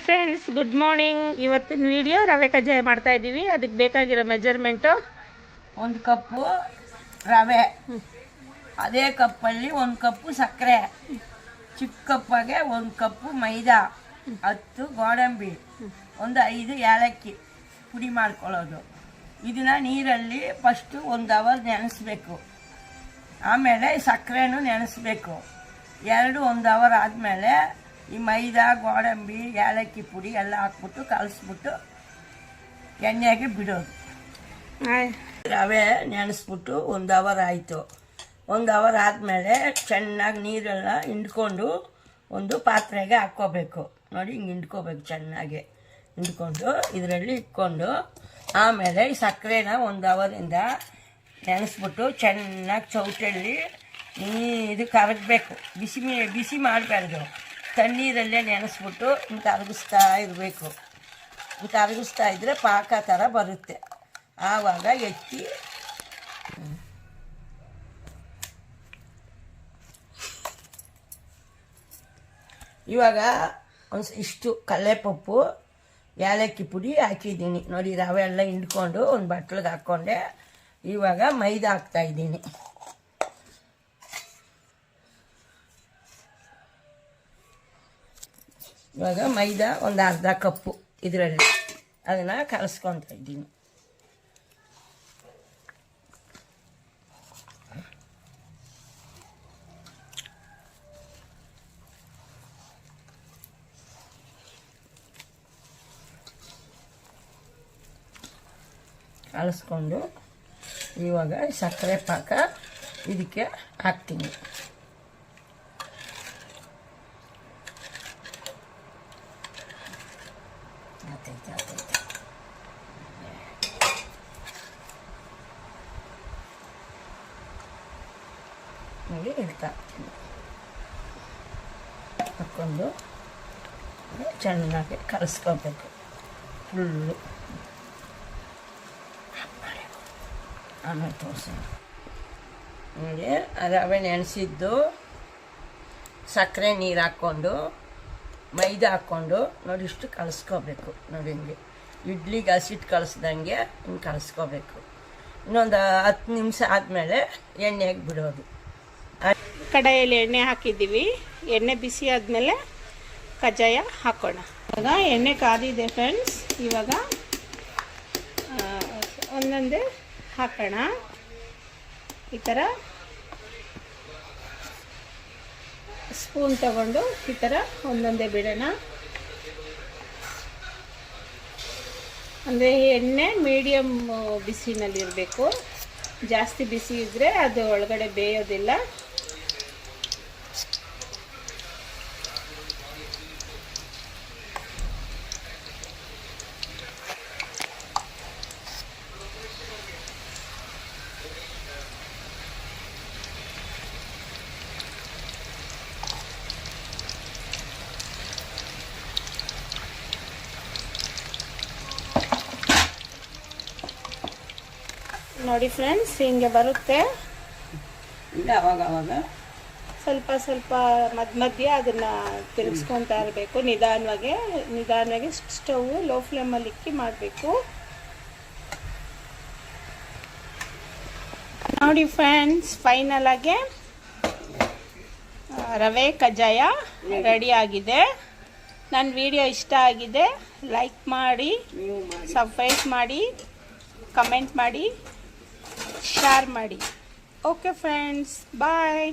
Friends, good morning. ಇವತ್ತಿನ video ರವೆ ಕಜ್ಜಾಯ ಮಾಡ್ತಾ ಇದ್ದೀವಿ. ಅದಕ್ಕೆ ಬೇಕಾಗಿರೋ ಮೆಜರ್ಮೆಂಟು 1 ಕಪ್ಪು ರವೆ, ಅದೇ ಕಪ್ಪಲ್ಲಿ 1 ಕಪ್ಪು ಸಕ್ಕರೆ, ಚಿಕ್ಕ ಕಪ್ಪಾಗೆ 1 ಕಪ್ಪು ಮೈದಾ, 10 ಗೋಡಂಬಿ, 5 ಏಲಕ್ಕಿ ಪುಡಿ ಮಾಡ್ಕೊಳ್ಳೋದು. ಇದನ್ನ ನೀರಲ್ಲಿ ಫಸ್ಟು 1 ಅವರ್ ನೆನೆಸ್ಬೇಕು. ಆಮೇಲೆ ಸಕ್ಕರೆನೂ ನೆನೆಸ್ಬೇಕು. 1 ಅವರ್ ಆದಮೇಲೆ ಈ ಮೈದಾ, ಗೋಡಂಬಿ, ಏಲಕ್ಕಿ ಪುಡಿ ಎಲ್ಲ ಹಾಕ್ಬಿಟ್ಟು ಕಲಿಸ್ಬಿಟ್ಟು ಎಣ್ಣೆಗೆ ಬಿಡೋದು. ರವೆ ನೆನೆಸ್ಬಿಟ್ಟು 1 ಅವರ್ ಆಯಿತು. 1 ಅವರ್ ಆದಮೇಲೆ ಚೆನ್ನಾಗಿ ನೀರೆಲ್ಲ ಹಿಂಡ್ಕೊಂಡು ಒಂದು ಪಾತ್ರೆಗೆ ಹಾಕ್ಕೋಬೇಕು. ನೋಡಿ, ಹಿಂಗೆ ಹಿಂಡ್ಕೋಬೇಕು. ಚೆನ್ನಾಗಿ ಹಿಂಡ್ಕೊಂಡು ಇದರಲ್ಲಿ ಇಟ್ಕೊಂಡು ಆಮೇಲೆ ಈ ಸಕ್ಕರೆನ 1 ಅವರಿಂದ ನೆನೆಸ್ಬಿಟ್ಟು ಚೆನ್ನಾಗಿ ಚೌಟಲ್ಲಿ ಇದು ಕರಗಬೇಕು. ಬಿಸಿ ಮಾಡಬಾರ್ದು, ತಣ್ಣೀರಲ್ಲೇ ನೆನೆಸ್ಬಿಟ್ಟು ಹಿಂಗೆ ಕರಗಿಸ್ತಾ ಇರಬೇಕು. ಹಿಂಗೆ ಕರಗಿಸ್ತಾ ಇದ್ದರೆ ಪಾಕ ಥರ ಬರುತ್ತೆ. ಆವಾಗ ಎತ್ತಿ ಇವಾಗ ಇಷ್ಟು ಕಡಲೆಪಪ್ಪು, ಏಲಕ್ಕಿ ಪುಡಿ ಹಾಕಿದ್ದೀನಿ. ನೋಡಿ, ರವೆ ಎಲ್ಲ ಹಿಂಡ್ಕೊಂಡು ಒಂದು ಬಟ್ಲಿಗೆ ಹಾಕ್ಕೊಂಡೆ. ಇವಾಗ ಮೈದಾ ಹಾಕ್ತಾಯಿದ್ದೀನಿ. ಇವಾಗ ಮೈದಾ ಒಂದು ಅರ್ಧ ಕಪ್ಪು ಇದರಲ್ಲಿ ಅದನ್ನು ಕಲಸ್ಕೊತಾ ಇದ್ದೀನಿ. ಕಲಸ್ಕೊಂಡು ಇವಾಗ ಸಕ್ಕರೆ ಪಾಕ ಇದಕ್ಕೆ ಹಾಕ್ತೀನಿ. ನೋಡಿ, ಇಡ್ತಾ ಹಾಕ್ಕೊಂಡು ಚೆನ್ನಾಗಿ ಕಲಸ್ಕೋಬೇಕು ಫುಲ್ಲು. ಆಮೇಲೆ ತೋರಿಸಿ ನೋಡಿ, ರವೆ ನೆನೆಸಿದ್ದು, ಸಕ್ಕರೆ ನೀರು ಹಾಕ್ಕೊಂಡು ಮೈದಾ ಹಾಕ್ಕೊಂಡು ನೋಡಿ ಇಷ್ಟು ಕಲಿಸ್ಕೋಬೇಕು. ನೋಡಿ, ಹಿಂಗೆ ಇಡ್ಲಿಗೆ ಹಸಿಟ್ಟು ಕಲಿಸ್ದಂಗೆ ಹಿಂಗೆ ಕಲಿಸ್ಕೋಬೇಕು. ಇನ್ನೊಂದು 10 ನಿಮಿಷ ಆದಮೇಲೆ ಎಣ್ಣೆಗೆ ಬಿಡೋದು. ಕಡಾಯಲ್ಲಿ ಎಣ್ಣೆ ಹಾಕಿದ್ದೀವಿ. ಎಣ್ಣೆ ಬಿಸಿ ಆದಮೇಲೆ ಕಜ್ಜಾಯ ಹಾಕೋಣ. ಇವಾಗ ಎಣ್ಣೆ ಕಾದಿದೆ ಫ್ರೆಂಡ್ಸ್. ಇವಾಗ ಒಂದೊಂದೇ ಹಾಕೋಣ. ಈ ಥರ ಸ್ಪೂನ್ ತಗೊಂಡು ಈ ಥರ ಒಂದೊಂದೇ ಬಿಡೋಣ. ಅಂದರೆ ಎಣ್ಣೆ ಮೀಡಿಯಮ್ ಬಿಸಿನಲ್ಲಿರಬೇಕು. ಜಾಸ್ತಿ ಬಿಸಿ ಇದ್ದರೆ ಅದು ಒಳಗಡೆ ಬೇಯೋದಿಲ್ಲ. ನೋಡಿ ಫ್ರೆಂಡ್ಸ್, ಹಿಂಗೆ ಬರುತ್ತೆ. ಇಲ್ಲ, ಅವಾಗ ಸ್ವಲ್ಪ ಸ್ವಲ್ಪ ಮಧ್ಯ ಅದನ್ನು ತಿರುಗಿಸ್ಕೊತಾ ಇರಬೇಕು. ನಿಧಾನವಾಗಿ ಸ್ಟವ್ ಲೋ ಫ್ಲೇಮಲ್ಲಿ ಇಕ್ಕಿ ಮಾಡಬೇಕು. ನೋಡಿ ಫ್ರೆಂಡ್ಸ್, ಫೈನಲ್ ಆಗಿ ರವೆ ಕಜ್ಜಾಯ ರೆಡಿ ಆಗಿದೆ. ನನ್ನ ವಿಡಿಯೋ ಇಷ್ಟ ಆಗಿದೆ, ಲೈಕ್ ಮಾಡಿ, ಸಬ್ಸ್ಕ್ರೈಬ್ ಮಾಡಿ, ಕಮೆಂಟ್ ಮಾಡಿ, ಶೇರ್ ಮಾಡಿ. ಓಕೆ ಫ್ರೆಂಡ್ಸ್, ಬಾಯ್.